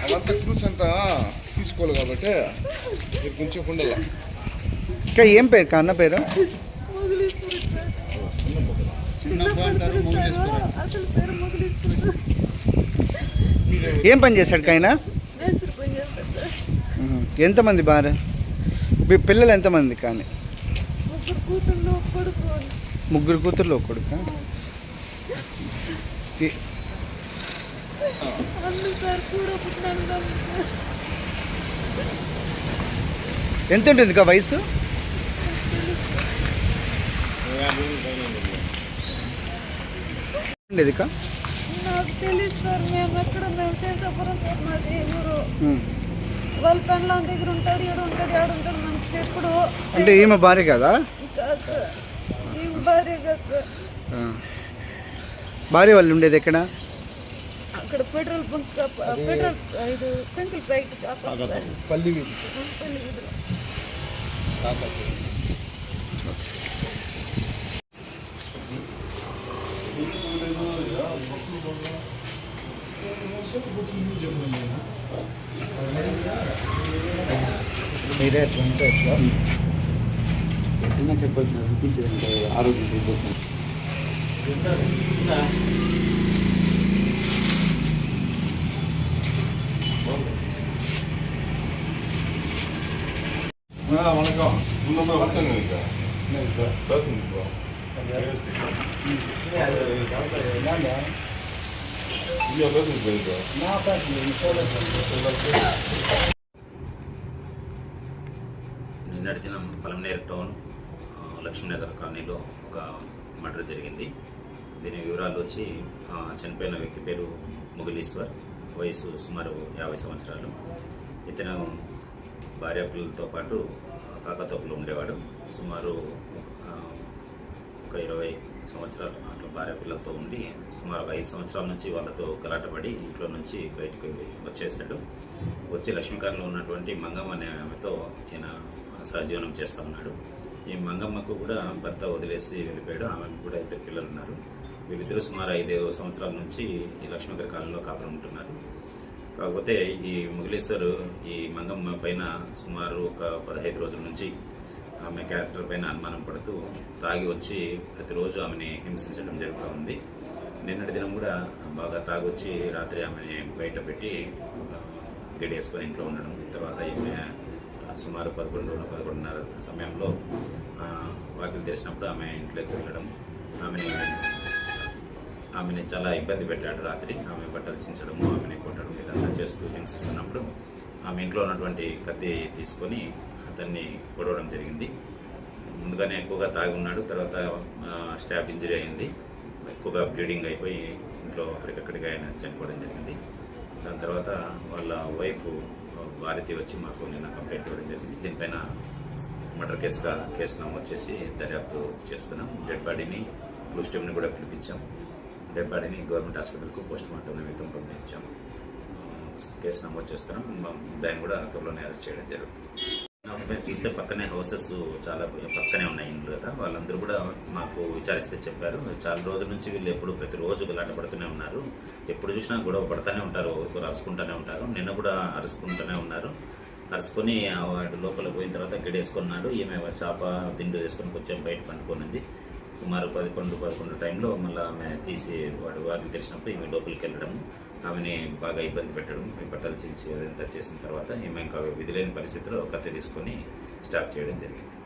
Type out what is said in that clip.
అవంతా క్రూస్ అంతా తీసుకోవాలి కాబట్టి మీరు కొంచెం ఉండాల. ఇంకా ఏం పేరు అన్న పేరు? ఏం పని చేస్తాడు కాయన? ఎంతమంది భార్య పిల్లలు ఎంతమంది? కానీ ముగ్గురు కూతుర్లు ఒక కొడుకు. ఎంత ఉంటుంది ఇక వయసు? నాకు తెలియదు సార్. మేము శేషాపురం సార్, మాది ఊరు. వాళ్ళ పెళ్ళాం దగ్గర ఉంటాడు, ఏడుంటాడు మనకి ఎప్పుడు. అంటే ఈమె భార్య కదా? ఈమె భార్య కదా సార్. భార్య వాళ్ళు ఉండేది ఎక్కడ? అక్కడ పెట్రోల్ బంక్, పెట్రోల్ ఇది పెంకుల ప్యాకెట్ పల్లి వీధిలో. మీరే ఎట్లా చెప్పాల్సిన చూపించేది ఆరోగ్యం అయిపోతుంది. வணக்கம். నిన్నటి దినం పలమనేరు టౌన్ లక్ష్మీనగర్ కాలనీలో ఒక మర్డర్ జరిగింది. దీని వివరాలు వచ్చి చనిపోయిన వ్యక్తి పేరు ముగిలీశ్వర్, వయసు సుమారు 50 సంవత్సరాలు. ఇతను భార్య పిల్లలతో పాటు కాకతోపులో ఉండేవాడు. సుమారు ఒక 20 సంవత్సరాలు అట్లా భార్య పిల్లలతో ఉండి సుమారు 5 సంవత్సరాల నుంచి వాళ్ళతో గలాటపడి ఇంట్లో నుంచి బయటకు వచ్చేసాడు. వచ్చి లక్ష్మీకారంలో ఉన్నటువంటి మంగమ్మ అనే ఆమెతో ఈయన సహజీవనం చేస్తూ ఉన్నాడు. ఈ మంగమ్మకు కూడా భర్త వదిలేసి వెళ్ళిపోయాడు. ఆమెకు కూడా 2 పిల్లలు ఉన్నారు. వీళ్ళిద్దరూ సుమారు 5 సంవత్సరాల నుంచి ఈ లక్ష్మీకార కాలంలో కాపురం ఉంటున్నారు. కాకపోతే ఈ ముగిలీశ్వర్ ఈ మంగమ్మ పైన సుమారు ఒక 15 రోజుల నుంచి ఆమె క్యారెక్టర్ పైన అనుమానం పడుతూ తాగి వచ్చి ప్రతిరోజు ఆమెని హింసించడం జరుగుతూ ఉంది. నిన్నటి దినం కూడా బాగా తాగొచ్చి రాత్రి ఆమెని బయట పెట్టి గడియేసుకొని ఇంట్లో ఉండడం. తర్వాత ఈమె సుమారు 11:30 సమయంలో వాకిలు తెరిచినప్పుడు ఆమె ఇంట్లోకి వెళ్ళడం, ఆమెని చాలా ఇబ్బంది పెట్టాడు. రాత్రి ఆమె బట్టలు చించడము, ఆమెని కొట్టడం ఇదంతా చేస్తూ హింసిస్తున్నప్పుడు ఆమె ఇంట్లో ఉన్నటువంటి కత్తి తీసుకొని అతన్ని కొడవడం జరిగింది. ముందుగానే ఎక్కువగా తాగి ఉన్నాడు. తర్వాత స్టాప్ ఇంజరీ అయింది. ఎక్కువగా బ్లీడింగ్ అయిపోయి ఇంట్లో అక్కడికక్కడికి ఆయన చనిపోవడం జరిగింది. దాని తర్వాత వాళ్ళ వైఫ్ భారతి వచ్చి మాకు నిన్న కంప్లైంట్ ఇవ్వడం జరిగింది. దీనిపైన మర్డర్ కేసు నమోదు చేసి దర్యాప్తు చేస్తున్నాం. డెడ్ బాడీని బ్లూ స్టీమ్ని కూడా పిలిపించాం. డెడ్ బాడీని గవర్నమెంట్ హాస్పిటల్కు పోస్ట్ మార్టం నిమిత్తం పంపించాం. కేసు నమోదు చేస్తున్నాం. దాన్ని కూడా త్వరలోనే అరెస్ట్ చేయడం జరుగుతుంది. చూస్తే పక్కనే హౌసెస్ చాలా పక్కనే ఉన్నాయి ఇండ్లు కదా. వాళ్ళందరూ కూడా మాకు విచారిస్తే చెప్పారు, చాలా రోజుల నుంచి వీళ్ళు ఎప్పుడు ప్రతిరోజు గలాట పడుతూనే ఉన్నారు. ఎప్పుడు చూసినా గొడవ పడుతూనే ఉంటారు, ఒకరు అరుచుకుంటూనే ఉంటారు. నిన్న కూడా అరుచుకుంటూనే ఉన్నారు. అరుచుకొని వాడు లోపల పోయిన తర్వాత గిడేసుకున్నాడు. ఈమె చేప దిండు వేసుకొని కొంచెం బయట పండుకొనింది. సుమారు 11 టైంలో మళ్ళీ ఆమె తీసి వాడిని తెలిసినప్పుడు ఈమె లోపలికి వెళ్ళడం, ఆమెని బాగా ఇబ్బంది పెట్టడం, బట్టలు చించి అదంతా చేసిన తర్వాత ఈమె ఇంకా విధిలేని పరిస్థితిలో కత్తి తీసుకొని స్టాప్ చేయడం జరిగింది.